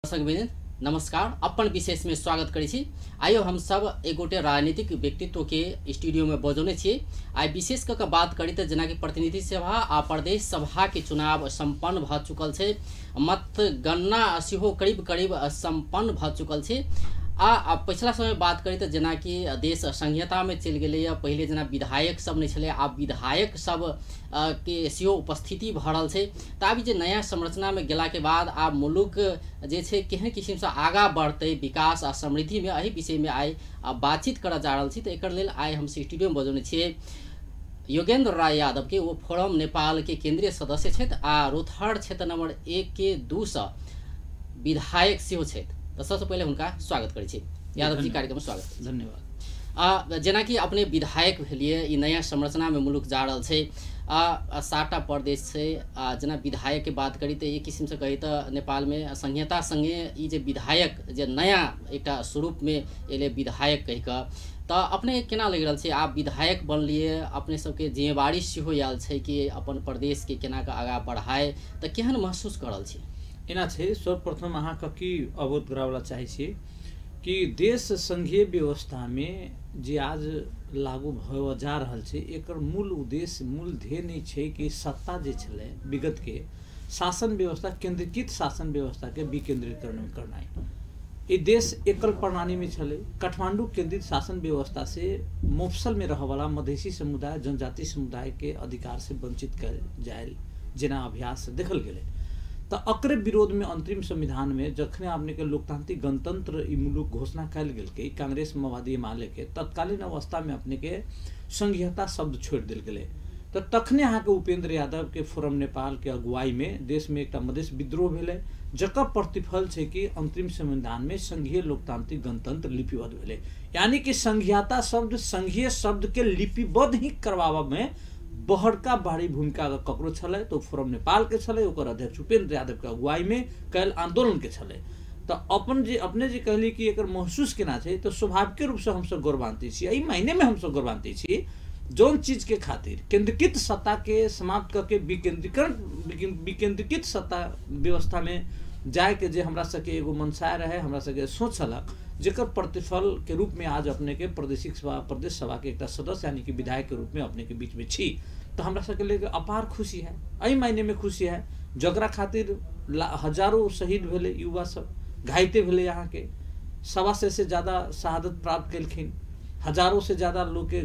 दर्शकवृन्द नमस्कार। अपन विशेष में स्वागत करै छी। आइयो हम सब एक गोटे राजनीतिक व्यक्तित्व के स्टूडियो में बजौने छी। आई विशेष क के बात करी त जेना कि प्रतिनिधि सभा आ प्रदेश सभा के चुनाव संपन्न भ चुकल छै। मतगणना सेहो करीब करीब संपन्न भ चुकल छै। आ पिछला समय बात करी तो जेना कि देश संहिता में चल गए। पहले जना विधायक सब नहीं छले, आब विधायक सब के सेहो उपस्थिति भ रहल छै। त आब जे नया संरचना में गेला के बाद आब मुलुक जे छै केहन किस्म से आगा बढ़ते विकास आ समृद्धि में, एही विषय में आई बातचीत कर जा रहल छी। त एकर लेल आई हम स्टूडियो में बजौने छियै योगेंद्र राय यादव के। वो फोरम नेपाल के केंद्रीय सदस्य छथि आ रोथाड़ क्षेत्र नंबर 1 के 2 से विधायक सेहो छथि। तो सबसे पहले उनका स्वागत करै छी। यादव जी कार्यक्रम में स्वागत। धन्यवाद। जेना कि अपने विधायक भेलिए, ई नया संरचना में मुलुक जा रहल छै। 7टा प्रदेश छै। जेना विधायक के बात करी तो एक किस्म से कही तो नेपाल में संहिता संगे ई जे विधायक जे नया एकटा स्वरूप में एले विधायक कह के, तो अपने केना लग रहल छै? आप विधायक बनलिए, अपने सबके जिम्मेवारी सेहो आयल छै कि अपन प्रदेश के केना के आगा बढ़ाए, तो केहन महसूस कर रहल छी? एना छै सर्वप्रथम अहाँके की अवगत करावला चाहै छी कि देश संघीय व्यवस्था में जे आज लागू भ जा रहल छै, एकर मूल उद्देश्य मूल ध्येय नहीं छै कि सत्ता जे छलै विगत के शासन व्यवस्था, केंद्रीकृत शासन व्यवस्था के विकेंद्रीकरण करनाई। ये देश एकल प्रणाली में छलै। काठमांडू केंद्रित शासन व्यवस्था से मोफसल में रह वाला मधेसी समुदाय, जनजाति समुदाय के अधिकार से वंचित कर जाए जेना अभ्यास देखल गेलै। तो अकरे विरोध में अंतरिम संविधान में जखने आपने के लोकतांत्रिक गणतंत्र ई मुलुक घोषणा कल गेल के कांग्रेस माओवादी एमाले के तत्कालीन अवस्था में अपने के संघीयता शब्द छोड़ दिल गेले। तो तखने यहाँ के उपेंद्र यादव के फोरम नेपाल के अगुवाई में देश में एक मधेश विद्रोह भेले, जकर प्रतिफल है कि अंतरिम संविधान में संघीय लोकतांत्रिक गणतंत्र लिपिबद्ध भेले। यानी कि संघीयता शब्द संघीय शब्द के लिपिबद्ध ही करवावा में बहड़का भारी भूमिका ककरो छलै तो फोरम नेपाल के छलै, ओकर अध्यक्ष उपेंद्र यादव के अगुवाई में कल आंदोलन के छलै। तो अपने जे कहली कि एकर महसूस केना छै, तो स्वाभाविक रूप से हम सब गौरवान्वित छी। एहि महीने में हम सब गौरवान्वित छी जोन चीज के खातिर केंद्रीकृत सत्ता के समाप्त करके विकेंद्रीकृत सत्ता व्यवस्था में जाए के जे हमरा सबके एगो मनसाय रहे, हमरा सबके सोच छलक, जेकर प्रतिफल के रूप में आज अपने के प्रदेशिक सभा प्रदेश सभा के एक सदस्य यानी कि विधायक के रूप में अपने के बीच में छी। तो हमरा सबके लेके अपार खुशी है। एहि महीने में खुशी है जकरा खातिर हजारों शहीद भेले, युवा सब घायते भेले, यहाँ के 125 से ज्यादा शहादत प्राप्त केलखिन, हजारों से ज्यादा लोग के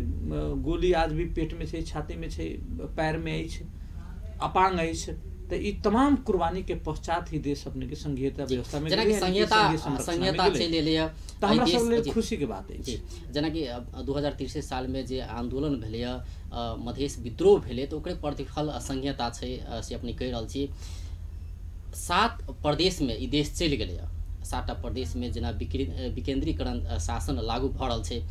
गोली आज भी पेट में छै, छाती में छै, पैर में अछि, अपांग अछि। तो ये तमाम कुर्बानी के पश्चात ही देश अपने के संघीयता व्यवस्था में संहिता चलि लिया, तो हमरा सब लेल खुशी के बात है। जेना कि 2063 साल में जे आंदोलन भेले, मधेश विद्रोह भेले, तो ओकरे प्रतिफल संहिता छै से अपने कह रहल छी। 7 प्रदेश में ई देश चलि गेलै। 7टा प्रदेश में जेना विकेंद्रीकरण शासन लागू भ रहल छै,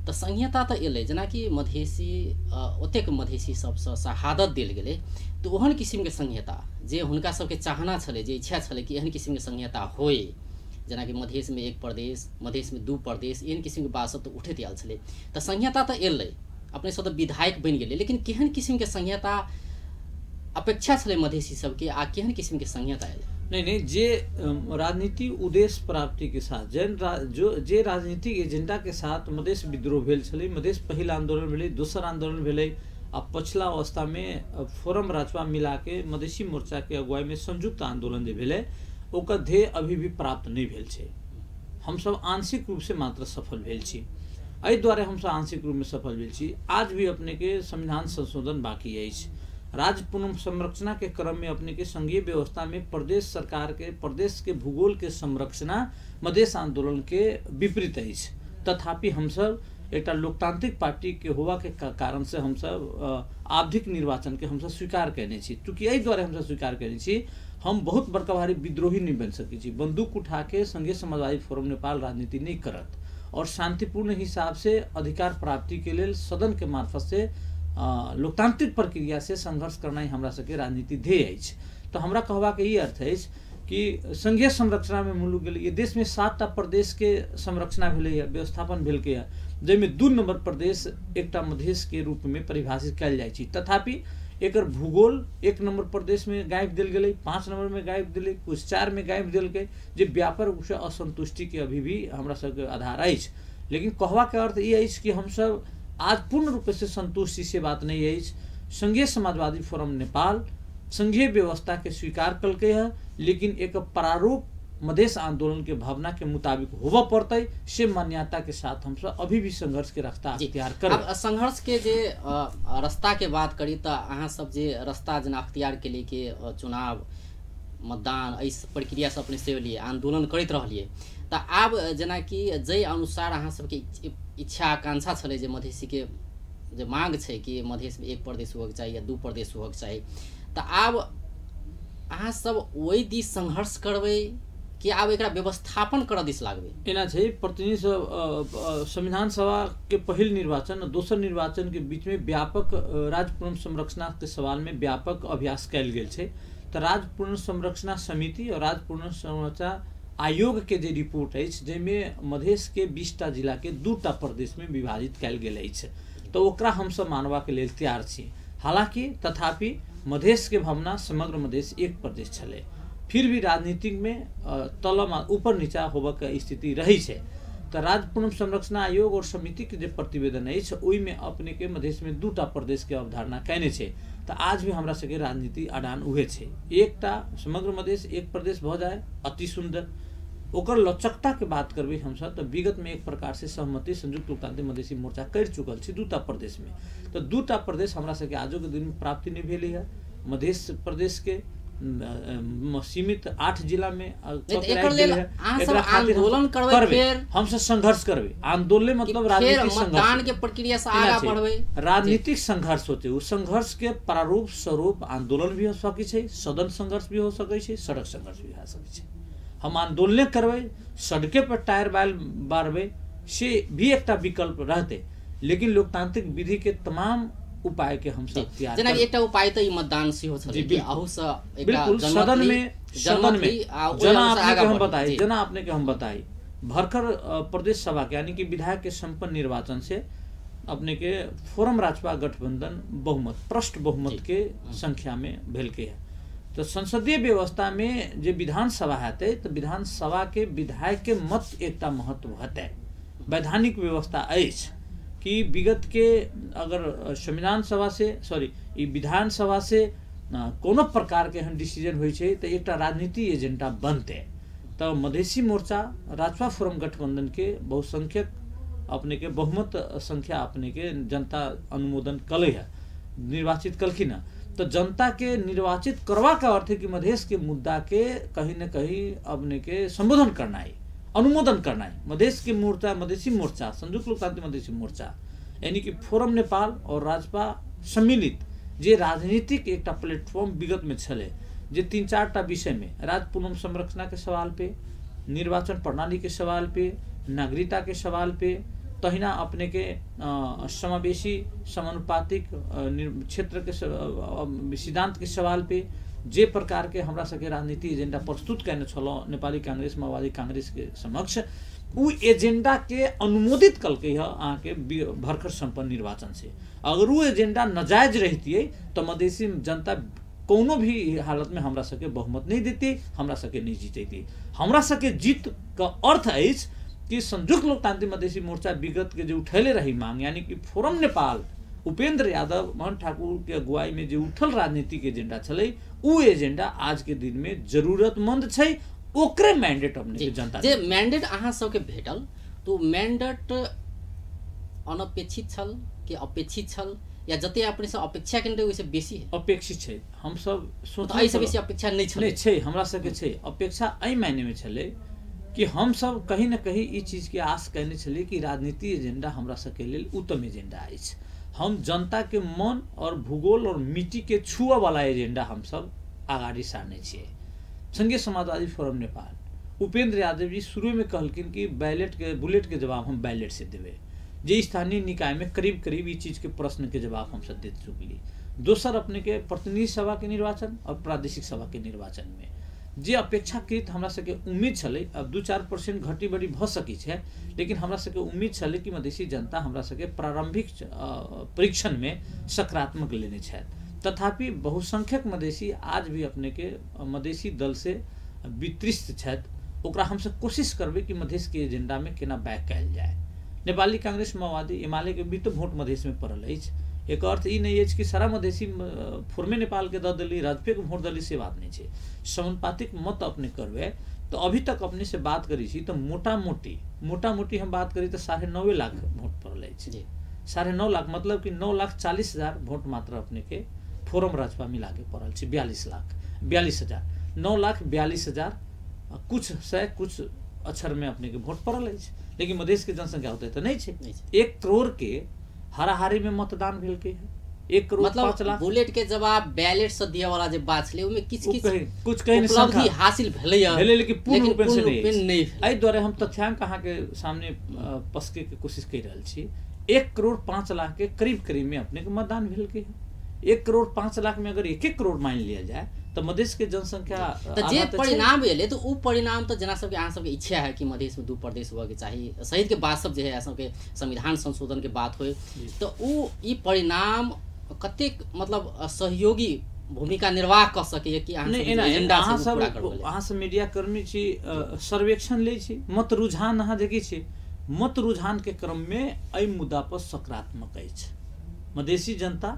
तो संहिता तो एले। जेना कि मधेसी ओतेक मधेसी सबसे शहादत देल गेले, तो ओहन किस्म के संहिता जे हुनका सबके चाहना छले, जे इच्छा छले कि एहन किस्म के संहिता होए, जेना कि मधेश में 1 प्रदेश, मधेश में 2 प्रदेश, एहन किस्म के बात सब तो उठे आयल छले। तो संहिता तो एले, अपने सब तो विधायक बन गेले, लेकिन केहन किस्म के संहिता अपेक्षा छले मधेसी सबके, आ केहन किस्म के संहिता एले? नहीं, जे राजनीति उद्देश्य प्राप्ति के साथ जे राजनीतिक एजेंडा के साथ मधेश विद्रोह भेल छलै, मधेश पहिल आंदोलन भेलै, दोसर आंदोलन भेलै, आ पछिला अवस्था में फोरम राजपा मिला के मधेसी मोर्चा के अगुवाई में संयुक्त आंदोलन जे भेलै, ओकर ध्येय अभी भी प्राप्त नहीं भेल छै। हम सब आंशिक रूप से मात्र सफल भेल छी। एहि दुआरे हम सब आंशिक रूप में सफल भेल छी। आज भी अपने के संविधान संशोधन बाकी अछि। राज्य पुनर्संरचना के क्रम में अपने के संघीय व्यवस्था में प्रदेश सरकार के प्रदेश के भूगोल के संरचना मधेश आंदोलन के विपरीत अछि। तथापि हम सब एक लोकतांत्रिक पार्टी के हुआ के कारण से हम सब आवधिक निर्वाचन के हम सब स्वीकार करने छी। चूँकि एहि द्वारे हम सब स्वीकार करने छी, हम बहुत बड़का भारी विद्रोही नहीं बन सके छी। बंदूक उठा के संघीय समाजवादी फोरम नेपाल राजनीति नहीं करत, और शांतिपूर्ण हिसाब से अधिकार प्राप्ति के लिए सदन के मार्फत से लोकतांत्रिक प्रक्रिया से संघर्ष करना ही हमरा सबके राजनीति ध्येय अछि। तो हमरा कहबा के ई अर्थ अछि कि संघीय संरचना में मुलुक गेलै। ये देश में 7टा प्रदेश के संरचना भेलै, व्यवस्थापन भेल के, जैमे 2 नंबर प्रदेश एकटा मधेश के रूप में परिभाषित कयल जाइ छै। तथापि एकर भूगोल 1 नंबर प्रदेश में गायब दिल गई, 5 नंबर में गायब दिले, कुछ 4 में गायब दिल गए, जे व्यापक रूप से असंतुष्टि के अभी भी हमरा सबके आधार अछि। लेकिन कहवा के अर्थ ये अछि कि हम सब आज पूर्ण रूप से संतुष्टि से बात नहीं अछि। संघीय समाजवादी फोरम नेपाल संघीय व्यवस्था के स्वीकार कलके है, लेकिन एक प्रारूप मधेश आंदोलन के भावना के मुताबिक होवा पड़ते से मान्यता के साथ हम सब अभी भी संघर्ष के रास्ता अख्तियार करें। अब संघर्ष के जे रास्ता के बात करी तो अहाँ सब जे रास्ता जना अख्तियार के लेके चुनाव मतदान इस प्रक्रिया से अपने से लिए आंदोलन करते रहलिए, तो आब जना कि जै अनुसार अहाँ सबके इच्छा आकांक्षा छले जे मधेसी के जे मांग है कि मधेश में 1 प्रदेश होके चाहिए या 2 प्रदेश होके चाहिए, तो आब अहाँ सब वही दिस संघर्ष करबे कि आब एकरा व्यवस्थापन कर दिस लागबे? एना छै प्रतिनिधि संविधान सभा के पहिल निर्वाचन और दोसर निर्वाचन के बीच में व्यापक राज्य पुनर्संरचना के सवाल में व्यापक अभ्यास कयल गेल छै। तो राज्य पुनर्संरचना समिति और राज्य पुनर्संरचना आयोग के जे रिपोर्ट अछि जेमे मधेश के 20टा जिला के 2टा प्रदेश में विभाजित कयल गेल अछि, तो ओकरा हम सब मानवा के लेल तैयार छी। हालांकि तथापि मधेश के भावना समग्र मधेश 1 प्रदेश छले, फिर भी राजनीतिक में तलमा ऊपर नीचा होबे के स्थिति रही है। तो राज्य पुनर्संरचना आयोग और समिति के जो प्रतिवेदन है ओई में अपने के मधेश में 2टा प्रदेश के अवधारणा कहने छे। तो आज भी हमरा सबके राजनीति अडान उहे छे, एकटा समग्र मधेश 1 प्रदेश भ जाए अति सुंदर। ओकर लचकता के बात करबे हम सब तो विगत में एक प्रकार से सहमति संयुक्त लोकतांत्रिक मधेसी मोर्चा कर चुकल छी 2टा प्रदेश में। तो 2टा प्रदेश हमरा सबके आजो के दिन में प्राप्ति नहीं भेली है। मधेश प्रदेश के सीमित 8 जिला में आंदोलन करबे, हम सब संघर्ष करबे। आंदोलन मतलब राजनीतिक मतदान के प्रक्रिया से आगे बढ़बे, राजनीतिक संघर्ष होते। उस संघर्ष के प्रारूप स्वरूप आंदोलन भी हो सकै छै, सदन संघर्ष भी हो सकै छै, सड़क संघर्ष भी हो सकै छै। हम आंदोलन करबे, सड़के पर टायर बारबे से भी एक विकल्प रहते, लेकिन लोकतांत्रिक विधि के तमाम उपाय के हम सब तैयार जना एकटा उपाय त मतदान से हो छले कि आहु से एकटा सदन में जना आपने के हम बताई, जना आपने के हम बताई भरखर प्रदेश सभा के यानी कि विधायक के संपन्न निर्वाचन से अपने के फोरम राजपा गठबंधन बहुमत प्रष्ट बहुमत के संख्या में भेल के है। तो संसदीय व्यवस्था में जो विधानसभा हेतै तो विधानसभा के विधायक के मत एकटा महत्व हेतै। वैधानिक व्यवस्था अछि कि विगत के अगर संविधान सभा से विधानसभा से कोनो प्रकार के हम डिसीजन होइ छै तो एक राजनीति एजेंडा बनते। तो मधेसी मोर्चा राजपा फोरम गठबंधन के बहुसंख्यक अपने के बहुमत संख्या अपने के जनता अनुमोदन कले है, निर्वाचित कलखिन है। तो जनता के निर्वाचित करवा का अर्थ है कि मधेश के मुद्दा के कहीं न कहीं अपने के संबोधन करना है, अनुमोदन करना है। मधेश के मोर्चा मधेसी मोर्चा संयुक्त लोकतांत्रिक मधेसी मोर्चा यानी कि फोरम नेपाल और राजपा सम्मिलित जे राजनीतिक एक प्लेटफॉर्म विगत में छले जे 3-4टा विषय में राज्य पुनर्संरचना के सवाल पे, निर्वाचन प्रणाली के सवाल पे, नागरिकता के सवाल पे, तहिना अपने के समावेशी समानुपातिक क्षेत्र के सिद्धांत के सवाल पे जे प्रकार के हमरा सबके राजनीति एजेंडा प्रस्तुत करने छलो नेपाली कांग्रेस माओवादी कांग्रेस के समक्ष उ एजेंडा के अनुमोदित कलके है अहाँ के भरखर संपन्न निर्वाचन से। अगर वो एजेंडा नाजायज रहती तो मधेसी जनता कोनो भी हालत में हमरा सबके बहुमत नहीं देती, हमरा सबके नहीं जीतेती। हमरा सबके जीत का अर्थ है कि संयुक्त लोकतांत्रिक मधेसी मोर्चा विगत के जो उठैले रही मांग यानी कि फोरम नेपाल उपेंद्र यादव मोहन ठाकुर के अगुवाई में जो उठल राजनीतिक एजेंडा छले उ एजेंडा आज के दिन में जरूरतमंद छै। ओकरे मैंडेट अपने के जनता जे मैंडेट अहाँ सबके भेटल तो मैंडेट अनपेक्षित छल कि अपेक्षित छल या जते अपने से अपेक्षा केने ओइसे बेसी है? अपेक्षित छै। हम सब सोच ऐसे बेसी अपेक्षा नहीं छल। नहीं छै, हमरा सबके छै अपेक्षा एहि मायने में छले कि हम सब कहीं न कहीं ई चीज के आस करने छले कि राजनीति एजेंडा हमरा सबके लेल उत्तम एजेंडा अछि। हम जनता के मन और भूगोल और मिट्टी के छुआ वाला एजेंडा हम सब आगाड़ी सारने छिए। संघीय समाजवादी फोरम नेपाल उपेंद्र यादव जी शुरू में कहलकिन कि बुलेट के जवाब हम बैलेट से देवे, जे स्थानीय निकाय में करीब करीब ये चीज के प्रश्न के जवाब हम सब दे चुकली। दोसर अपने के प्रतिनिधि सभा के निर्वाचन और प्रादेशिक सभा के निर्वाचन में जे अपेक्षाकृत हमरा सबके उम्मीद छले, अब 2-4% घटी बढ़ी भ सकी है, लेकिन हमरा सबके उम्मीद छले कि मधेसी जनता हमरा सबके प्रारंभिक परीक्षण में सकारात्मक लेने छथि। तथापि बहुसंख्यक मधेसी आज भी अपने के मधेसी दल से वितृष्ट छथि। ओकरा हमसे कोशिश करबे कि मधेश के एजेंडा में केना बैक कयल जाए। नेपाली कांग्रेस माओवादी एमाले के भी तो वोट मधेश में पड़ल अछि। एक अर्थ ई नहीं है कि सारा मधेसी फुरमे नेपाल के दऽ देली, राजपे के वोट देली, से बात नहीं है। समानुपातिक मत अपने करबे तो अभी तक अपने से बात करी छी तो मोटा मोटी हम बात करी तो 9.5 लाख वोट पड़ल अछि। 9.5 लाख मतलब कि 9,40,000 वोट मात्र अपने के फोरम राजपा मिला के पड़ल छै। 42,000 9,42,000 कुछ से कुछ अक्षर में अपने के वोट पड़ल अछि। लेकिन मधेश के जनसंख्या होते तो नहीं छै। 1 करोड़ के हाराहारी में मतदान भेल के 1 करोड़ मतलब 5 लाख बुलेट के जवाब बैलेट से दिए वाला जे बात छले ओमे कुछ कहीं उपलब्धि हासिल भेलै लेकिन पूर्ण रूप से नहीं। एहि द्वारे हम तथ्यांक अहाँ के सामने पसके के कोशिश कर रहल छी। 1 करोड़ 5 लाख के करीब में अपने के मतदान भेल के 1 करोड़ 5 लाख में अगर 1 करोड़ मान लिया जाए तो मधेश के जनसंख्या तो जे परिणाम भेले तो उ परिणाम तो जना सबके अहाँ सबके इच्छा है कि मधेश में 2 प्रदेश हुआ के चाहिए सहित के बात सब जे है सबके संविधान संशोधन के बात होए तो उ ई परिणाम कतेक मतलब सहयोगी भूमिका निर्वाह कर सके कि एजेंडा से पूरा करबे। अहाँ से मीडिया कर्मी छी, सर्वेक्षण ले छी, मत रुझान अहाँ देखै छी। मत रुझान के क्रम में एहि मुद्दा पर सकारात्मक अछि। मधेसी जनता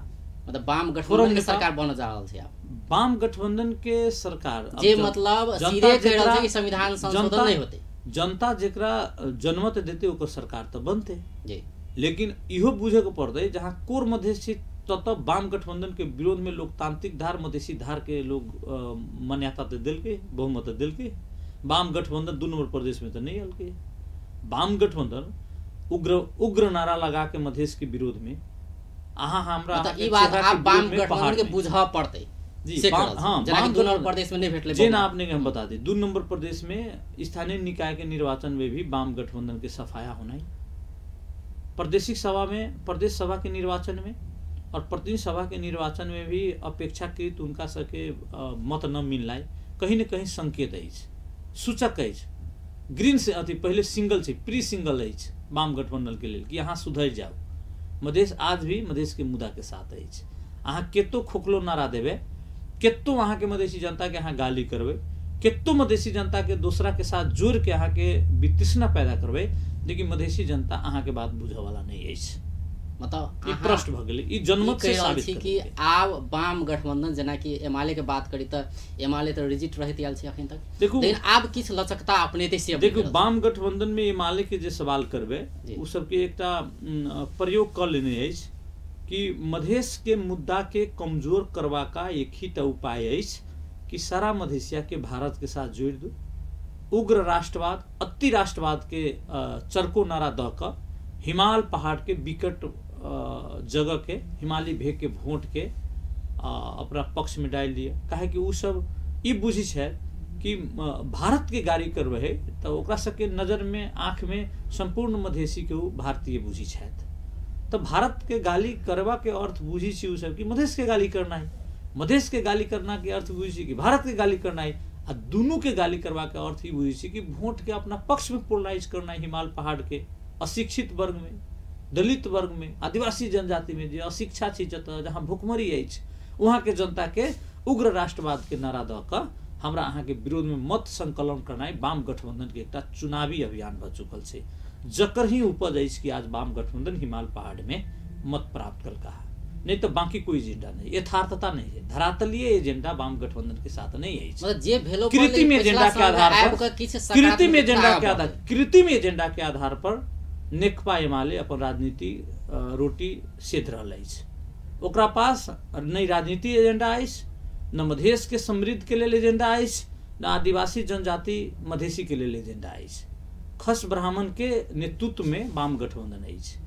मतलब वाम गठबंधन के सरकार बन जा रहल छै। वाम गठबंधन के सरकार जे मतलब सीधे कह रहल छै कि संविधान संशोधन नहीं होते। जनता जेकरा जनमत देते ओकर सरकार तो बनते जी। लेकिन इहो बुझे के पड़ते जहाँ कोर मधेश छी तब वाम गठबंधन के विरोध में लोकतांत्रिक धार मधेसी धार के लोग मान्यता तो दिल के, बहुमत दिल के। वाम गठबंधन 2 नंबर प्रदेश में तो नहीं हल के। वाम गठबंधन उग्र नारा लगा के मधेश के विरोध में अहाँ हमरा मतलब ई बात आप वाम गठबंधन के बुझा पड़ते जी। हाँ, जना 2 नंबर प्रदेश में नहीं भेटले जे ना आपने हम बता दे 2 नंबर प्रदेश में स्थानीय निकाय के निर्वाचन में भी वाम गठबंधन के सफाया होना ही, प्रादेशिक सभा में, प्रदेश सभा के निर्वाचन में और प्रतिनिधि सभा के निर्वाचन में भी अपेक्षाकृत उनका सके मत न मिलनाइ कहीं न कहीं संकेत अछि, सूचक अछि। ग्रीन से अति पहले सिंगल छै, प्री सिंगल अछि वाम गठबंधन के लेल कि अहाँ सुधर जाओ। मधेश आज भी मधेश के मुद्दा के साथ अछि। अहाँ केतो खोखलो नारा देवे, केतो अहाँ के मधेसी जनता के अहाँ गाली करबे, केतो मधेसी जनता के दूसरा के साथ जोड़ के अहाँ के वितृष्णा पैदा करबे, लेकिन मधेसी जनता अहाँ के बात बुझे वाला नहीं अछि। मतलब ई प्रश्न भ गेलै, ई जनमत से साबित कि आब वाम गठबंधन जना कि एमाले के बात करी त एमाले त रिजिट रहत आयल छै अखन तक। देखू लेकिन आब किछ लचकता अपनेते से देखू वाम गठबंधन में एमाले के जे सवाल करबे उ सब के एकटा प्रयोग क लेने अछि कि मधेश के मुद्दा के कमजोर करवा का एक ही उपाय अछि कि सारा मधेसिया के भारत के साथ जोड़ दो। उग्र राष्ट्रवाद, अति राष्ट्रवाद के चरको नारा द क हिमाल पहाड़ के विकट जगह के हिमालय भेग के वोट के अपना पक्ष में डाल दिया। काहे कि उ सब ई बुझी छै कि भारत के गाड़ी करबे तो ओकरा सबके नजर में, आंख में संपूर्ण मधेसी के उ भारतीय बुझी छथि। तो भारत के गाली करवा के अर्थ बुझी छी उ सब कि मधेश के गाली करना है, मधेश के गाली करना के अर्थ बुझी छी कि भारत के गाली करना है। आ दोनों के गाली करवा के अर्थ ही बुझी छी कि वोट के अपना पक्ष में पोलराइज करना है। हिमाल पहाड़ के अशिक्षित वर्ग में, दलित वर्ग में, आदिवासी जनजाति में जे अशिक्षा छी जहाँ भुखमरी अछि वहाँ के जनता के उग्र राष्ट्रवाद के नारा द क हमरा अहाँ के विरोध में मत संकलन करनाइ वाम गठबंधन के एकटा चुनावी अभियान भ चुकल छै। जकर ही उपज अछि कि आज वाम गठबंधन हिमाल पहाड़ में मत प्राप्त करका है, नहीं तो बाकी कोई एजेंडा नहीं, यथार्थता नहीं है। धरातलीय एजेंडा वाम गठबंधन के साथ नहीं है। मतलब जे भेलो कृत्रिम एजेंडा के आधार पर, कृत्रिम एजेंडा के आधार पर नेकपा एमाले अपन राजनीति रोटी सेध रहल अछि। ओकरा पास न राजनीति एजेंडा अछि, न मधेश के समृद्ध के लेल एजेंडा अछि, न आदिवासी जनजाति मधेसी के लेल एजेंडा अछि। खस ब्राह्मण के नेतृत्व में वाम गठबंधन अछि।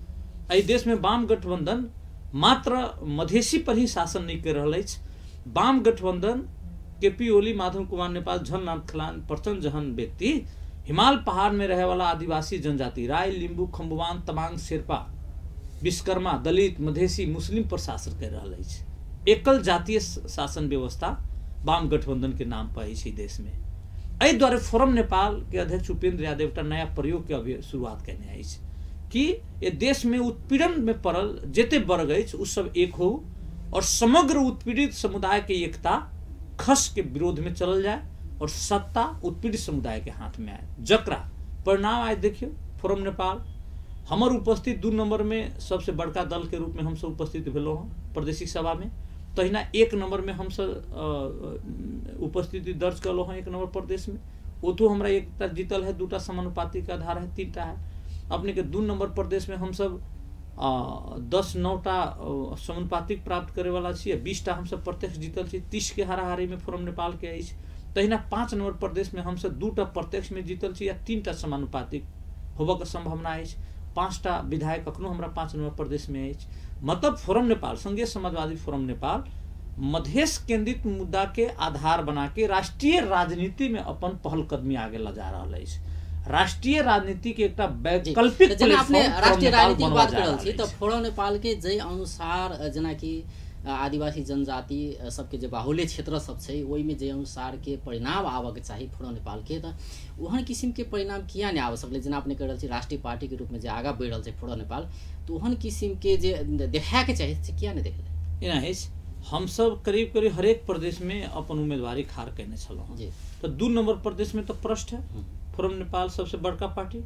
एहि देश में वाम गठबंधन मात्र मधेसी पर ही शासन नहीं कर रहल अछि। वाम गठबंधन केपी ओली, माधव कुमार नेपाल, झलनाथ खलान, प्रचंड जहन व्यक्ति हिमाल पहाड़ में रहे वाला आदिवासी जनजाति राय, लिंबू, खम्बुवान, तमांग, शेरपा, विश्वकर्मा, दलित, मधेसी, मुस्लिम पर शासन कर रहा है। एकल जातीय शासन व्यवस्था वाम गठबंधन के नाम पर है देश में। एहि द्वारे फोरम नेपाल के अध्यक्ष उपेंद्र यादव एक नया प्रयोग के अभी शुरुआत करने कि ये देश में उत्पीड़न में पड़ल जते वर्ग अछि उ सब एक हो और समग्र उत्पीड़ित समुदाय के एकता खस के विरोध में चलल जाए और सत्ता उत्पीड़ित समुदाय के हाथ में आए। जकरा परिणाम आज देखियो फोरम नेपाल हमर उपस्थित 2 नंबर में सबसे बड़का दल के रूप में हम सब उपस्थित भेलो हैं प्रादेशिक सभा में। तहिना 1 नंबर में हम सब उपस्थिति दर्ज कलो हैं 1 नंबर प्रदेश में। ओतो हमरा एकटा जीतल है, 2टा समानुपातिक आधार है, 3टा है। अपने के 2 नंबर प्रदेश में हम सब 10-9टा समानुपातिक प्राप्त करे वाला छी, 20टा हम सब प्रत्यक्ष जीतल छी, 30 के हाराहारी में फोरम नेपाल के अछि। तहिना 5 नंबर प्रदेश में हम सब 2टा प्रत्यक्ष में जीतल छी या 3टा समानुपातिक होबे के संभावना अछि। 5टा विधायक अखनो हमरा 5 नंबर प्रदेश में अछि। मतलब फोरम नेपाल संघीय समाजवादी फोरम नेपाल मधेश केंद्रित मुद्दा के आधार बना के राष्ट्रीय राजनीति में अपन पहल कदमी आगे ले जा रहा है। राष्ट्रीय राजनीति के एक वैकल्पिक अपने राष्ट्रीय राजनीति की बात करल छी तो फोरम नेपाल के जे अनुसार जना कि आदिवासी जनजाति सबके जे बाहुल्य क्षेत्र सब छै ओहि में जे अनुसार के परिणाम आवे के चाहिए फोरम नेपाल के तो ओहन किस्म के परिणाम किया नहीं आवे सकले। जना अपने कहल छी राष्ट्रीय पार्टी के रूप में जे आगा बढ़ रहल छै फोरम नेपाल तो ओहन किस्म के जे देखा के चाहिए से किया नहीं देखले। एना है हम सब करीब करीब हर एक प्रदेश में अपन उम्मीदवारी खार करने चलो तो 2 नंबर प्रदेश में तो प्रश्न है फोरम नेपाल सबसे बड़का पार्टी।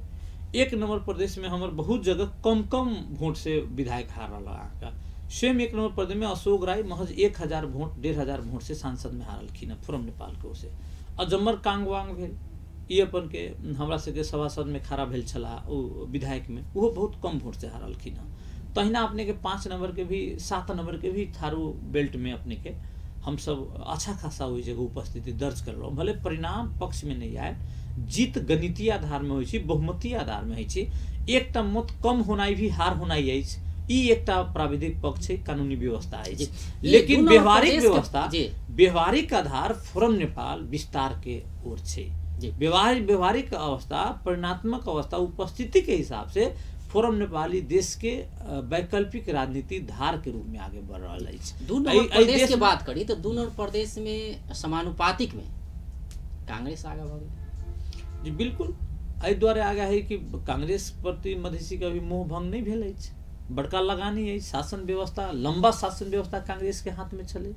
1 नंबर प्रदेश में हमारे बहुत जगह कम वोट से विधायक हार रहा। स्वयं 1 नंबर प्रदेश में अशोक राय महज 1000 वोट 1500 वोट से सांसद में हारलखिन फोरम नेपाल के ओर से। अजम्मर कांगवांग भेल ये अपन के हमरा सबके सभासद में खड़ा भेल छला विधायक में वो बहुत कम वोट से हारलखिन। तहिना अपने के 5 नंबर के भी 7 नंबर के भी थारू बेल्ट में अपने के हम सब अच्छा खासा हुई जगह उपस्थिति दर्ज कर रहा। भले परिणाम पक्ष में नहीं आए, जीत गणितीय आधार में होई छी, बहुमतीय आधार में होई छी। एकटा मत कम होनाई भी हार होनाई अछि, ई एकटा प्राविधिक पक्ष है, कानूनी व्यवस्था है। लेकिन व्यवहारिक आधार फोरम नेपाल विस्तार के ओर छे। व्यवहारिक अवस्था परिणात्मक अवस्था उपस्थिति के हिसाब से फोरम नेपाली देश के वैकल्पिक राजनीति धार के रूप में आगे बढ़ रहा है। 2 नंबर प्रदेश की बात करी तो 2 नंबर प्रदेश में समानुपातिक में कांग्रेस आगे बढ़ गई जी। बिल्कुल एहि द्वारे आगे है कि कांग्रेस प्रति मधेसी का भी मोह भंग नहीं भेल अछि। बड़का लगानी है शासन व्यवस्था, लंबा शासन व्यवस्था कांग्रेस के हाथ में चले,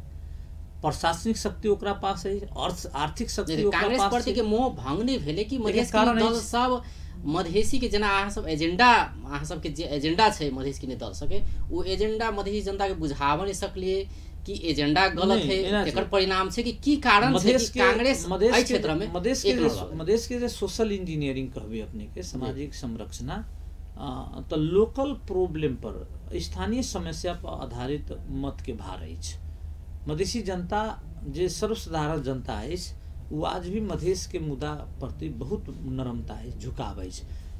प्रशासनिक शक्ति ओकरा पास है, आर्थिक शक्ति ओकरा पास। कांग्रेस प्रति के मोह भंग नहीं भेले कि मधेश के दल सब मधेसी के जना अहाँ सब एजेंडा अहाँ सब के जे एजेंडा छै मधेश के दल सके वो एजेंडा मधेसी जनता के बुझाव नहीं सकलिए कि एजेंडा गलत है। एकर परिणाम छै कि की कारण छै कि कांग्रेस एहि क्षेत्र में मधेश के जे सोशल इंजीनियरिंग कहबे अपने के सामाजिक संरचना तो लोकल प्रॉब्लम पर स्थानीय समस्या पर आधारित मत के भार अछि। मधेसी जनता जे सर्वसाधारण जनता अछि वो आज भी मधेश के मुद्दा प्रति बहुत नरमता है, झुकाव है।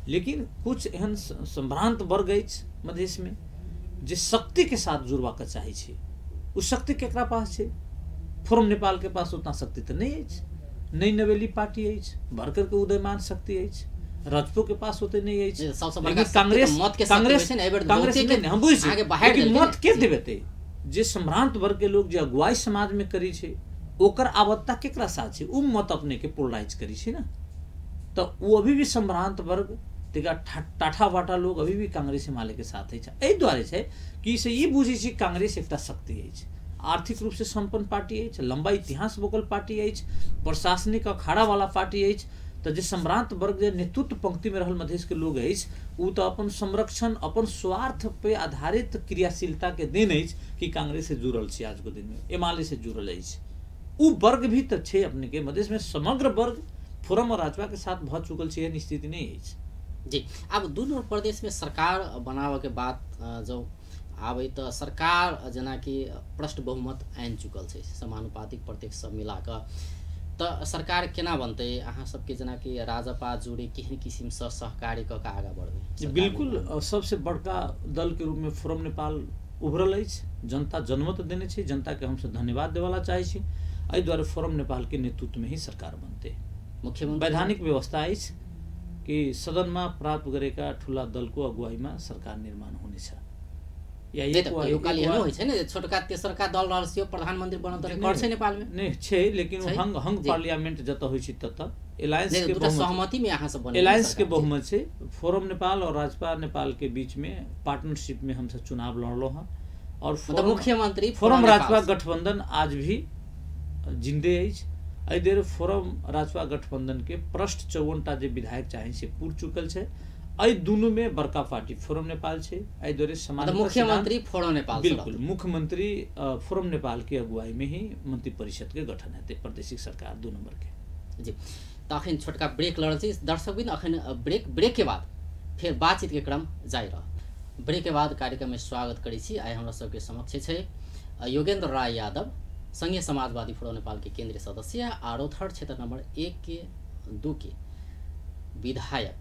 लेकिन कुछ एहन संभ्रांत वर्ग अछि मधेश में जे शक्ति के साथ जुड़वा के चाहे छे। उस शक्ति केकरा पास छे? फोरम नेपाल के पास उतना शक्ति तो नहीं अछि। नई नवेली पार्टी अछि, भरकर के उदयमान शक्ति अछि, राजपो के पास होते नहीं अछि। कांग्रेस हम बुझ मत के देबे जे संभ्रांत वर्ग के लोग जे अगुवाई समाज में करी छे ओकर आवत्ता केकरा साथ छे उ मत अपने के पोलराइज करी छे ना। तो वो अभी भी संभ्रांत वर्ग तेका टाठा बाटा लोग अभी भी कांग्रेस हिमालय के साथ है। एहि द्वारे छे कि से ये बुझी छी कांग्रेस एकटा शक्ति है, आर्थिक रूप से संपन्न पार्टी है, लंबा इतिहास बोकल पार्टी है, प्रशासनिक अखाड़ा वाला पार्टी है। तो जे संभ्रांत वर्ग जे नेतृत्व पंक्ति में रहल मधेश के लोग है उ तो अपन संरक्षण अपन स्वार्थ पे आधारित क्रियाशीलता के दिन है कि कांग्रेस से जुड़ल छे। आज के दिन में हिमालय से जुड़ल है उ वर्ग भी तो छे अपने के मधेश में। समग्र वर्ग फोरम और राजपा के साथ भ चुकल छे, एहन स्थिति नहीं है जी। अब 2 नंबर प्रदेश में सरकार बनावे के बात जो आवे तो सरकार जना कि प्रष्ट बहुमत आन चुकल छे, समानुपातिक प्रत्यक्ष सब मिला के तो सरकार केना बनते? अहाँ सबके जना कि राजपा जोड़े केहन किस्म से सहकारी क के आगा बढ़बे? बिल्कुल सबसे बड़का दल के रूप में फोरम नेपाल उभरल अछि। जनता जनमत देने छे, जनता के हमसे धन्यवाद देवाला चाहे छी। एहि द्वारे फोरम नेपाल के नेतृत्व में ही सरकार बनते। मुख्यमंत्री वैधानिक व्यवस्था अछि कि सदन में प्राप्त गरेका ठूला दल को अगुवाई में सरकार निर्माण होने छ। या यो काली एनो होइ छै ने छोटका तेसरका दल रहल से प्रधानमंत्री बनत कर छै नेपाल में नहीं छै। लेकिन हंग पार्लियामेंट जत होइ छै तत एलायंस के बहुमत सहमति में यहाँ सब बने एलायंस के बहुमत से फोरम नेपाल और राजपा नेपाल के बीच में पार्टनरशिप में हम सब चुनाव लड़लो हैं। और मतलब मुख्यमंत्री फोरम राजपा गठबंधन आज भी जिंदे अछि। एहि देर फोरम राजपा गठबंधन के पृष्ठ 54टा जे विधायक चाहे से पूर चुकल छै। एहि दुनू में बड़का पार्टी फोरम नेपाल छै। एहि दौरे मतलब मुख्यमंत्री फोरम नेपाल, बिल्कुल मुख्यमंत्री फोरम नेपाल के अगुवाई में ही मंत्री परिषद के गठन हेतै, प्रादेशिक सरकार 2 नंबर के। जी तो अखन छोटका ब्रेक लड़ छी दर्शक बिन, अखन ब्रेक के बाद फिर बातचीत के क्रम जारी रह। ब्रेक के बाद कार्यक्रम में स्वागत करै छी। आइ हमरा सबके समक्ष छै योगेंद्र राय यादव, संघीय समाजवादी फोरम नेपाल के केंद्रीय सदस्य आ रौतहट क्षेत्र नंबर 1 के 2 के विधायक।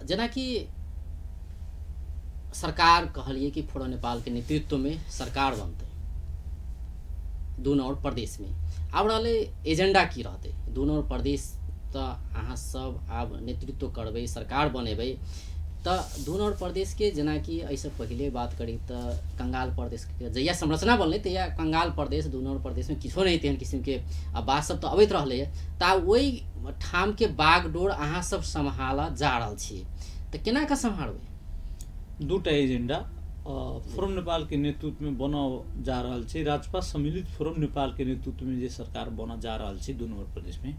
जना कि सरकार कहलिए कि फोरम नेपाल के नेतृत्व में सरकार बनते दोनों प्रदेश में। अब रहले एजेंडा की रहते दोनों प्रदेश तो अहाँ सब आब नेतृत्व करबे, सरकार बनेबे तो दोनों प्रदेश के जना कि ऐसे पहले बात करी तो कंगाल प्रदेश के जहिया संरचना बनल तहिया कंगाल प्रदेश दोनों प्रदेश में किछो नहीं तेहन किस्म के बात सब तो अबैत रहले ता वही ठाम के बागडोर अहाँ सब संभाला जा रहल छी तो केना का संभालबे? 2टा एजेंडा फोरम नेपाल के नेतृत्व में बना जा रहल छै। राजपा सम्मिलित फोरम नेपाल के नेतृत्व में जे सरकार बना जा रहल छै दोनों प्रदेश में,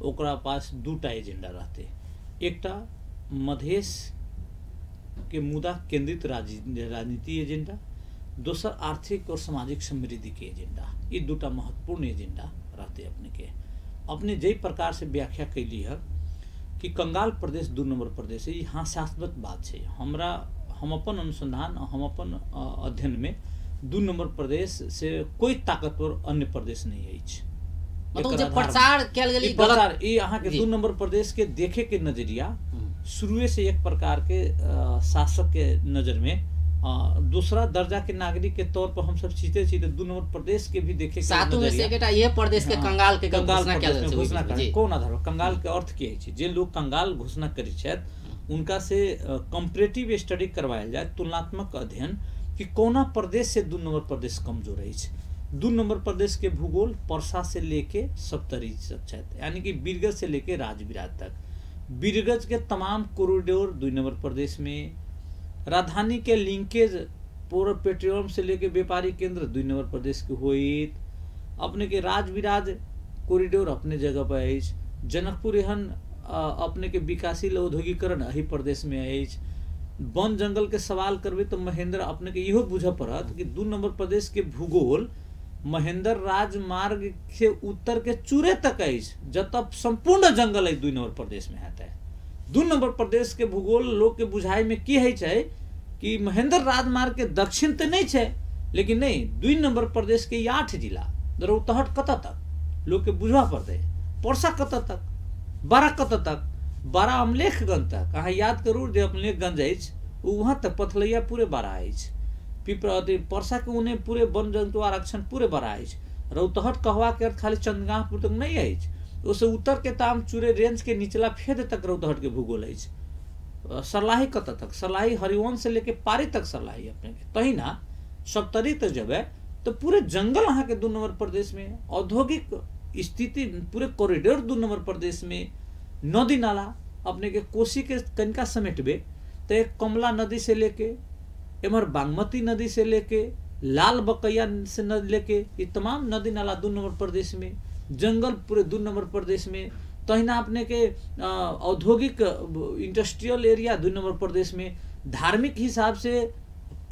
ओकरा पास 2टा एजेंडा रहते। एकटा मधेश के मुद्दा केंद्रित राजनीति एजेंडा, दोसर आर्थिक और सामाजिक समृद्धि के एजेंडा। ये 2टा महत्वपूर्ण एजेंडा रहते अपने जई प्रकार से व्याख्या कैली है कि कंगाल प्रदेश 2 नंबर प्रदेश है, यहाँ शाश्वत बात है। हम अपन अनुसंधान, हम अपन अध्ययन में 2 नंबर प्रदेश से कोई ताकतवर अन्य प्रदेश नहीं है। मतलब जे प्रचार कैल गेली गलत, ये यहाँ के 2 नंबर प्रदेश के देखे के नजरिया शुरू से एक प्रकार के शासक के नजर में दूसरा दर्जा के नागरिक के तौर पर हम सब चीते 2 नंबर प्रदेश के भी देखे सातों में से एकटा ये प्रदेश के कंगाल के घोषणा कैल घोषणा करे कोन आधार पर कंगाल के अर्थ की है जे लोग कंगाल घोषणा करै छथि उनका से कंपैरेटिव स्टडी करवायल जाए, तुलनात्मक अध्ययन कि कोना प्रदेश से 2 नंबर प्रदेश कमजोर है। 2 नंबर प्रदेश के भूगोल पर्सा से लेके सप्तरी तक, यानी कि बीरगंज से लेके राजविराज तक। बीरगंज के तमाम कॉरिडोर 2 नंबर प्रदेश में, राजधानी के लिंकेज पूर्व पेट्रोलियम से लेके व्यापारिक केंद्र 2 नंबर प्रदेश के होइत। अपने के राजविराज कॉरिडोर अपने जगह पर है। जनकपुर एहन अपने के विकासशील औद्योगिकरण अही प्रदेश में है। वन जंगल के सवाल करबे तो महेंद्र अपने के इहो बुझ पड़त कि 2 नंबर प्रदेश के भूगोल महेंद्र राजमार्ग के उत्तर के चूरे तक है, जब संपूर्ण जंगल है 2 नंबर प्रदेश में है। 2 नंबर प्रदेश के भूगोल लोग के बुझाई में की है कि महेंद्र राजमार्ग के दक्षिण तो नहीं है, लेकिन नहीं 2 नंबर प्रदेश के 8 जिला रौतहट कत तक लोग के बुझवा पड़ते, परसा कत तक, बारा कत तक, बारा अमलेखगंज तक। अहाँ याद करू जे अमलेखगंज अछि वहां तक पथलैया पूरे बारा अछि, पिपरावती परसा के उन्हें पूरे वन जंतु आरक्षण पूरे बारा अछि। रौतहट कहवा के अर्थ खाली चंदगाहपुर तक नहीं अछि, उसे उत्तर के ताम चूरे रेंज के निचला फेद तक रौतहट के भूगोल है। सरलाही कत तक, सरलाही हरिवंश से लेके पारी तक सरलाही अपने के तहिना सप्तरी तक जब है तो पूरे जंगल अहाँ के 2 नंबर प्रदेश में। औद्योगिक स्थिति पूरे कॉरिडोर 2 नंबर प्रदेश में। नदी नाला अपने के कोसी के कनिका समेटबे तो एक कमला नदी से लेके एमर बागमती नदी से लेके लाल बकैया से नदी लेके ये तमाम नदी नाला 2 नंबर प्रदेश में। जंगल पूरे 2 नंबर प्रदेश में। तहिना अपने के औद्योगिक इंडस्ट्रियल एरिया 2 नंबर प्रदेश में। धार्मिक हिसाब से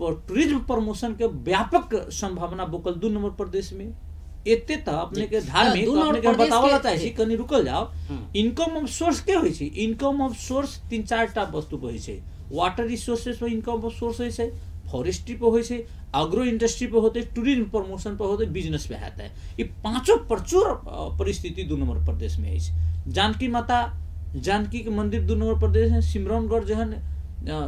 टूरिज्म प्रमोशन के व्यापक संभावना बोकल 2 नंबर प्रदेश में। एते त अपने के धार्मिक अपने के बतावला चाहिए कनी रुकल जाओ। इनकम ऑफ सोर्स के होय छै? इनकम ऑफ सोर्स 3-4टा वस्तु पे होय छै। वाटर रिसोर्सेस पे इनकम ऑफ सोर्स होय छै, फॉरेस्ट्री पे होय छै, एग्रो इंडस्ट्री पे होते, टूरिज्म प्रमोशन पे होते, बिजनेस पे आता है। ये 5 प्रचुर परिस्थिति 2 नंबर प्रदेश में है। जानकी माता जानकी के मंदिर 2 नंबर प्रदेश में। सिमरौनगढ़ जहन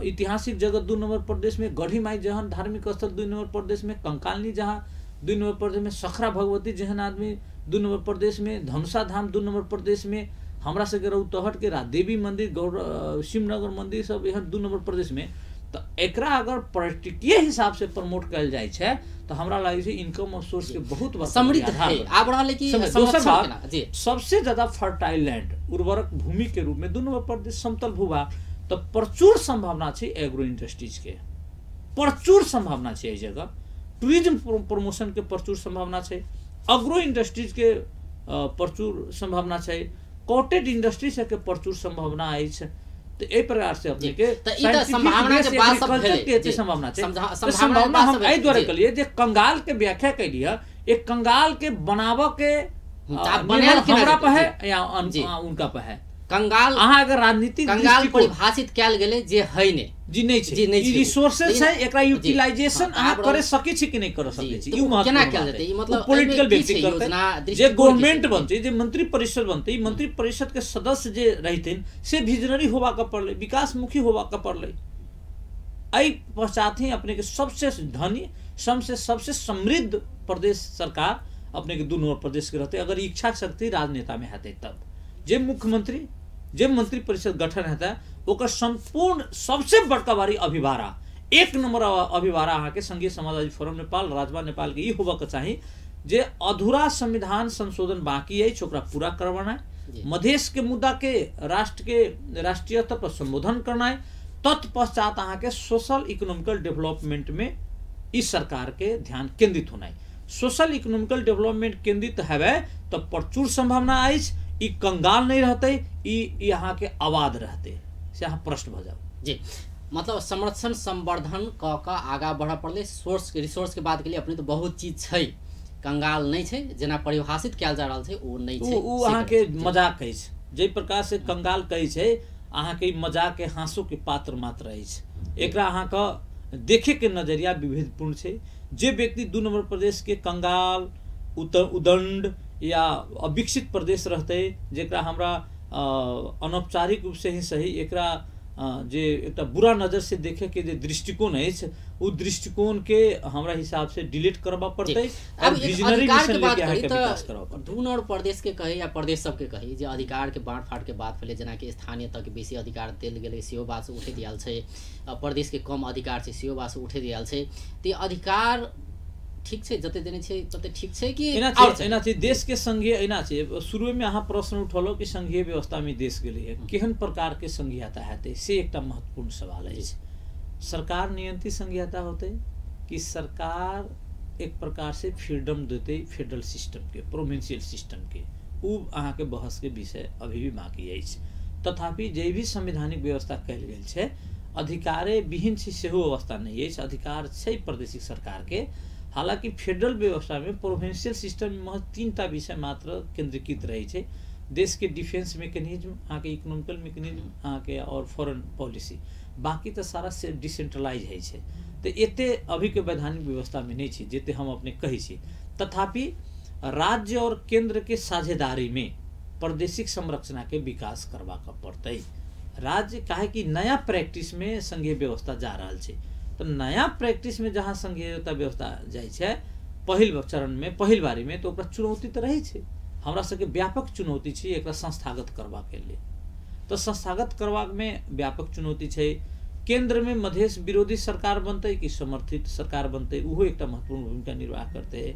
ऐतिहासिक जगह 2 नंबर प्रदेश में। गढ़ी माई जहन धार्मिक स्थल 2 नंबर प्रदेश में। कंकालनी जहाँ 2 नंबर प्रदेश में। सखरा भगवती जहन आदमी 2 नंबर प्रदेश में। धनुषा धाम 2 नंबर प्रदेश में। हमरा से रौतहट के देवी मंदिर शिवनगर मंदिर सब यहाँ 2 नंबर प्रदेश में। तो एकरा अगर पर्यटकीय हिसाब से प्रमोट कल जाए छे तो हमरा लगे छे इनकम ऑफ सोर्स के बहुत समृद्ध है। आप रहले कि सबसे ज्यादा फर्टाइल लैंड उर्वरक भूमि के रूप में 2 नंबर प्रदेश। समतल भूभाग तो प्रचुर संभावना छे एग्रो इंडस्ट्रीज के। प्रचुर संभावना है। जगह टूरिज्म प्रमोशन के प्रचुर संभावना है, अग्रो इंडस्ट्रीज के प्रचुर संभावना है, कॉटेज इंडस्ट्री से के प्रचुर संभावना है। तो ए प्रकार से अपने के संभावना के बात सब के संभावना है। संभावना हम एहि द्वारा कलिए जे कंगाल के व्याख्या कलिए, एक कंगाल के बनाव के हमरा पे है या उनका पे है। कंगाल अहाँ अगर राजनीतिक कंगाल परिभाषित कैल गेले जे है ने जी नहीं छै, ई रिसोर्सेस है, एकरा यूटिलाइजेशन अहाँ करे सकै छी कि नहीं कर सकै छी, ई महत्व केना कैल जेतै। ई मतलब पॉलिटिकल व्यक्ति करतै, जे गवर्नमेंट बनतै, जे मंत्री परिषद बनतै, मंत्री परिषद के सदस्य जे रहिथिन से विजनरी होबा के पड़लै, विकासमुखी होबा के पड़लै। एहि पश्चात ही अपने के सबसे धनी सबसे समृद्ध प्रदेश सरकार अपने के 2 नंबर प्रदेश के रहते। अगर इच्छा शक्ति राजनेता में हेतै तब जे मुख्यमंत्री जे मंत्री परिषद गठन हेतै ओकर संपूर्ण सबसे बड़का बारी अभिभारा 1 नंबर अभिभारा अहाँ के संघीय समाजवादी फोरम नेपाल, राजपा नेपाल के ई होबा के चाही जे अधूरा संविधान संशोधन बाकी है ओकरा पूरा करवाना है, मधेश के मुद्दा के राष्ट्रीय स्तर पर संबोधन करना है, तत्पश्चात अहाँ के सोशल इकोनॉमिकल डेवलपमेंट में इस सरकार के ध्यान केंद्रित होना है। सोशल इकोनॉमिकल डेवलपमेंट केंद्रित है तो प्रचुर संभावना अछि। ई कंगाल नहीं रहते, ई यहाँ के आबाद रहते से यहाँ प्रश्न भ जाओ जी। मतलब संरक्षण संवर्धन क आगा बढ़ पड़े। सोर्स रिसोर्स के बात के लिए अपने तो बहुत चीज है, कंगाल नहीं है जेना परिभाषित कैल जा रहा है वो नहीं है। वो अहाँ के मजाक कहे जे प्रकार से कंगाल कहे छै अहाँ के मजाक के हाँसो के पात्र मात्र है। एकरा अहाँ का देखे के नजरिया विविधपूर्ण है। जे व्यक्ति 2 नंबर प्रदेश के कंगाल उदंड या अविकसित प्रदेश रहते जेकरा हमरा अनौपचारिक रूप से ही सही एकरा जे एक बुरा नजर से देखे के जे दृष्टिकोण है उ दृष्टिकोण के हमरा हिसाब से डिलीट करबा पड़ते। अब विजनरी मिशन लेके आके विकास करबा पड़ते। 2 नंबर प्रदेश के कही या प्रदेश सब के कही जे अधिकार के बांट फाट के बात पहले जना के स्थानीय तक बेसी अधिकार देल गेलै सेहो बात से उठे दियाल छै, प्रदेश के कम अधिकार छै सेहो बात से उठे दियाल छै। ते अधिकार ठीक है जते देने छे तते ठीक है कि एना छै देश के संघीय एना छै। शुरू में अहाँ प्रश्न उठलो कि संघीय व्यवस्था में देश गेलै है केहन प्रकार के संघीयता हेतै से एकटा महत्वपूर्ण सवाल है। सरकार नियंत्रित संघीयता होते कि सरकार एक प्रकार से फ्रीडम देते फेडरल सिस्टम के प्रोविंशियल सिस्टम के, उ अहाँ के बहस के विषय अभी भी बाकी है। तथापि जे भी संवैधानिक व्यवस्था कयल गेल छै अधिकारे विहीन सेहो अवस्था नहीं है, अधिकार छै प्रादेशिक सरकार के। हालांकि फेडरल व्यवस्था में प्रोविंशियल सिस्टम में महज 3टा विषय मात्र केंद्रीकृत रही है। देश के डिफेंस मैकेनिज्म, अहाँ के इकोनॉमिकल मैकेनिज्म, अहाँ के और फॉरेन पॉलिसी, बाकी तो सारा से डिसेंट्रलाइज है। तो एते अभी के वैधानिक व्यवस्था में नहीं छे जेते हम अपने कही छी। तथापि राज्य और केंद्र के साझेदारी में प्रादेशिक संरचना के विकास करवा का पड़ते। राज्य काहे कि नया प्रैक्टिस में संघीय व्यवस्था जा रहा है, तो नया प्रैक्टिस में जहाँ संघीयता व्यवस्था जाए छै पहिल चरण में पहिल बारी में तो ओकरा चुनौती तो रही है। हमरा सबके व्यापक चुनौती छै एकरा संस्थागत करबा के लिए। तो संस्थागत करबा में व्यापक चुनौती छै। केंद्र में मधेश विरोधी सरकार बनते कि समर्थित सरकार बनते उहो एक महत्वपूर्ण भूमिका निर्वाह करते है।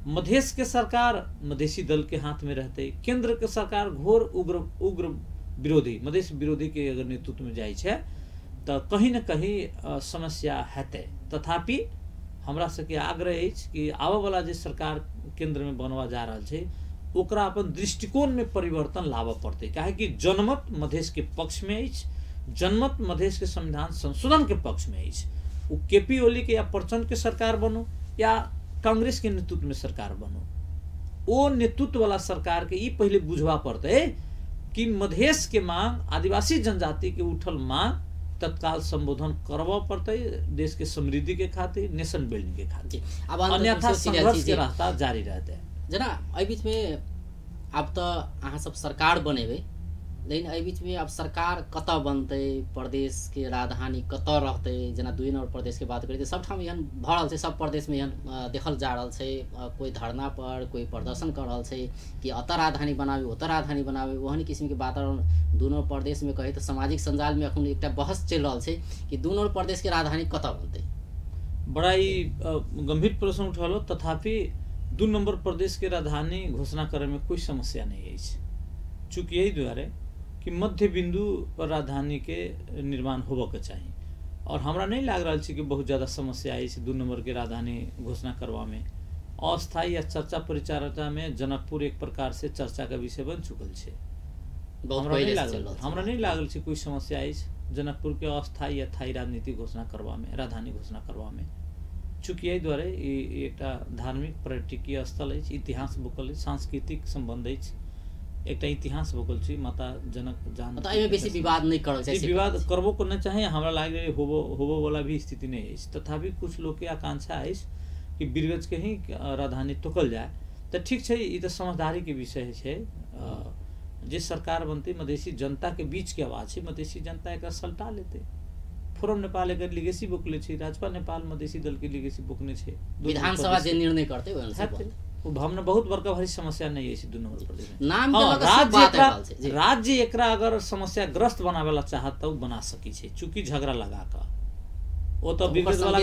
मधेश के सरकार मधेसी दल के हाथ में रहते, केंद्र के सरकार घोर उग्र विरोधी मधेश विरोधी के अगर नेतृत्व में जाए छै तो कहीं न कहीं समस्या हेतै। तथापि हमरा सबके आग्रह है कि आबऽ वाला जे सरकार केंद्र में बनवा जा रहा है ओकरा अपन दृष्टिकोण में परिवर्तन लाबऽ पड़ते। काहे कि जनमत मधेश के पक्ष में है, जनमत मधेश के संविधान संशोधन के पक्ष में है। वो केपी ओली के या प्रचंड के सरकार बनो या कांग्रेस के नेतृत्व में सरकार बनो, वो नेतृत्व वाला सरकार के ये पहले बुझवा पड़ते कि मधेश के मांग आदिवासी जनजाति के उठल मांग तत्काल संबोधन करवा पड़ते देश के समृद्धि के खातिर, नेशन बिल्डिंग के खातिर। अब अन्यथा संघर्ष के रास्ता जारी रहते हैं। जना अइ बीच में अब तो अहाँ सब सरकार बनेबे, लेकिन अइ बीच में अब सरकार कत बनते, प्रदेश के राजधानी कत रहते। जना 2 नंबर प्रदेश के बात करी सब ठाम एहन भ रहल छै, सब प्रदेश में एहन देखल जा रहल छै। कोई धरना पर कोई प्रदर्शन कर रहल छै कि अत राजधानी बनावे ओत राजधानी बनावे, ओहन किस्म के वातावरण 2 नंबर प्रदेश में कहे तो सामाजिक संजाल में अखन एक बहस चल रहा है कि 2 नंबर प्रदेश के राजधानी कत बनते। बड़ा ही गंभीर प्रश्न उठलो। तथापि 2 नंबर प्रदेश के राजधानी घोषणा करे में कोई समस्या नहीं है, चूंकि यही द्वारा कि मध्य बिंदु पर राजधानी के निर्माण होबे के चाहिए और हमरा नहीं लाग रहा कि बहुत ज़्यादा समस्या है 2 नंबर के राजधानी घोषणा करवा में। अस्थायी या चर्चा परिचर्चा में जनकपुर एक प्रकार से चर्चा का विषय बन चुकल है। हमरा नहीं लागल कोई समस्या है जनकपुर के अस्थायी या थाई राजनीति घोषणा करवा में, राजधानी घोषणा करवा में। चूँकि यही द्वारे एक धार्मिक पर्यटकीय स्थल है, इतिहास बोकल है, सांस्कृतिक संबंध है, एक इतिहास बोकल छी माता जनक जान। मतलब एमे बेसी विवाद नहीं करल चाहिए, विवाद करबो को नहीं चाहिए। हमरा लागे होबो वाला भी स्थिति नहीं है। तथापि कुछ लोग के आकांक्षा है कि बीरगंज के ही राजधानी तोकल जाए तो ठीक है। ये तो समझदारी के विषय है। जिस सरकार बनती मधेसी जनता के बीच के आवाज है, मधेसी जनता एक सल्टा लेते। फोरम नेपाल एक लिगेसी बोकले छे, राजपा नेपाल मधेसी दल के लिगेसी बोकने छे, विधानसभा जे निर्णय करते वो हमने बहुत बड़का भारी समस्या नहीं है 2 नंबर प्रदेश में। नाम राज्य एकरा अगर समस्या ग्रस्त बनावेला चाहत तो बना सकी छे। चूंकि झगड़ा लगा का वो तो बीरगंज वाला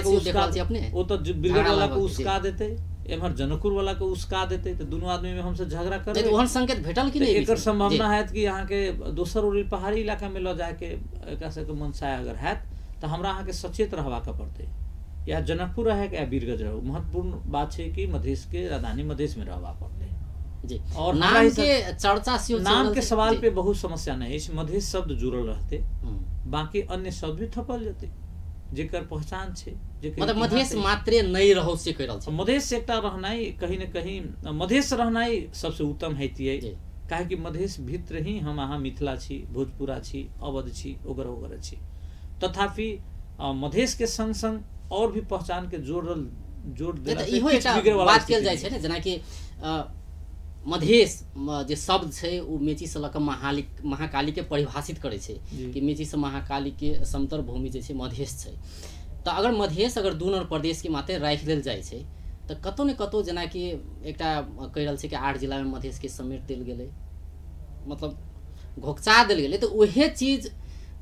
को उसका देते, एमहर जनकपुर वाला को उसका देते, तो दोनों आदमी में हमसे झगड़ा करे तो वहन संकेत भेटल कि नहीं? एकर संभावना है कि यहाँ के दोसर और पहाड़ी इलाका में ल जाए के मनसाय अगर है तो हमरा अहाँ के सचेत रहवा के पड़ते। या जनकपुर रहे या बीरगंज रहो, महत्वपूर्ण बात है कि मधेश के राजधानी मधेश में रहवा पड़ते जी। और नाम के चर्चा नाम के सवाल पे बहुत समस्या नहीं है। मधेश शब्द जुड़ल रहते, बाकी अन्य शब्द भी थपल जाते जेकर पहचान छे। मतलब मधेश मात्रे नहीं रहो से कह रहल छै। मधेश एकटा रहनाई कहीं न कहीं मधेश रहनाई सबसे उत्तम हैतियै, काहे कि मधेश भीतर ही हम अहाँ मिथिला छी, भोजपुरा छी, अवध छी, ओगर छी। तथापि मधेश के संग संग और भी पहचान के जोड़ देला से किछ बिगड़े वाला बात कल जाय छै ने। जेना कि मधेश जे शब्द छै उ मेची से लक महाकाली के परिभाषित करे छै कि मेची से महाकाली के समतर भूमि जे छै मधेश छै। तो अगर मधेश अगर 2 नंबर प्रदेश के माते राख लेल जाय छै तो कतौ ने कतौ जेना कि एकटा कह रहल छै कि 8 जिला में मधेश के समेट देल गेलै, मतलब घोकचा देल गेलै। तो वही चीज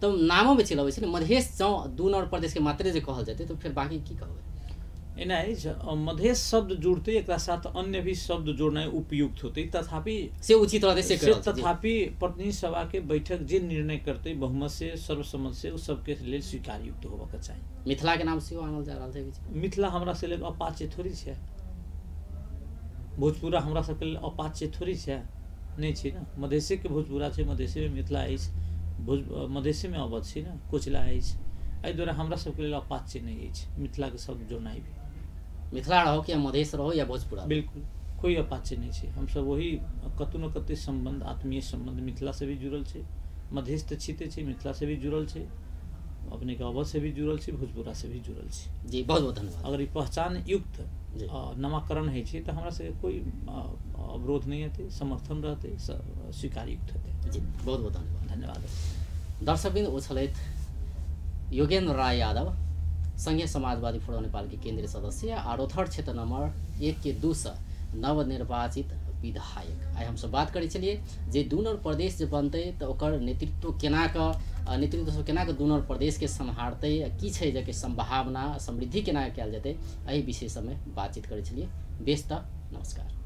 तो नामों में चलबै छै मधेश जँ 2 नंबर प्रदेश के मात्रे जे कहल जेतै तो फिर बाकी की कहबै? एना मधेश शब्द जुड़ते एक साथ अन्य भी शब्द जोड़ना उपयुक्त होते। तथापि से उचित रहते से तथापि प्रतिनिधि सभा के बैठक जे निर्णय करते बहुमत से सर्वसम्मत से उस सबके लेल स्वीकार युक्त होबे के चाहिए। मिथिला के नाम से आनल जा रहल छै बीच में। मिथिला हमरा से लेल अपाचे थोड़ी छै, भोजपुरा हमरा सबके लेल अपाचे थोड़ी छै, नहीं छै ना। मधेशे के भोजपुरा छै, मधेशे में मिथिला अछि, मधेशे में अवध छै ना, कोचला अछि। एहि दुआरे हमरा सबके लेल अपाचे नहीं अछि मिथिला के शब्द जोड़नाइ भी। मिथिला रहो कि मधेश रहो या भोजपुरा, बिल्कुल कोई अपाचे नहीं है। हम सब वही कतु न कतु संबंध, आत्मीय संबंध मिथिला से भी जुड़ल है। मधेश तो छीते छे, मिथिला से भी जुड़ल है, अपने के अवध से भी जुड़ल है, भोजपुरा से भी जुड़ल है। जी बहुत बहुत धन्यवाद। अगर ये पहचान युक्त नामाकरण है तो हमरा से कोई अवरोध नहीं है, समर्थन रहते, स्वीकार युक्त होते। जी बहुत बहुत धन्यवाद। धन्यवाद। दर्शकबिन ओ छलैथ योगेन्द्र राय यादव, संघीय समाजवादी फोरम नेपाल के केंद्रीय सदस्य आ रौतहट क्षेत्र नंबर 1 के 2 से नवनिर्वाचित विधायक। आई हम सब बात करै छलिए जे 2 नंबर प्रदेश जे बनते तो ओकर नेतृत्व केना के 2 नंबर प्रदेश के सम्हारते, की छै जे के संभावना समृद्धि केना कयल जेतै, एहि विषय में बातचीत करै छलिए। बेस त नमस्कार।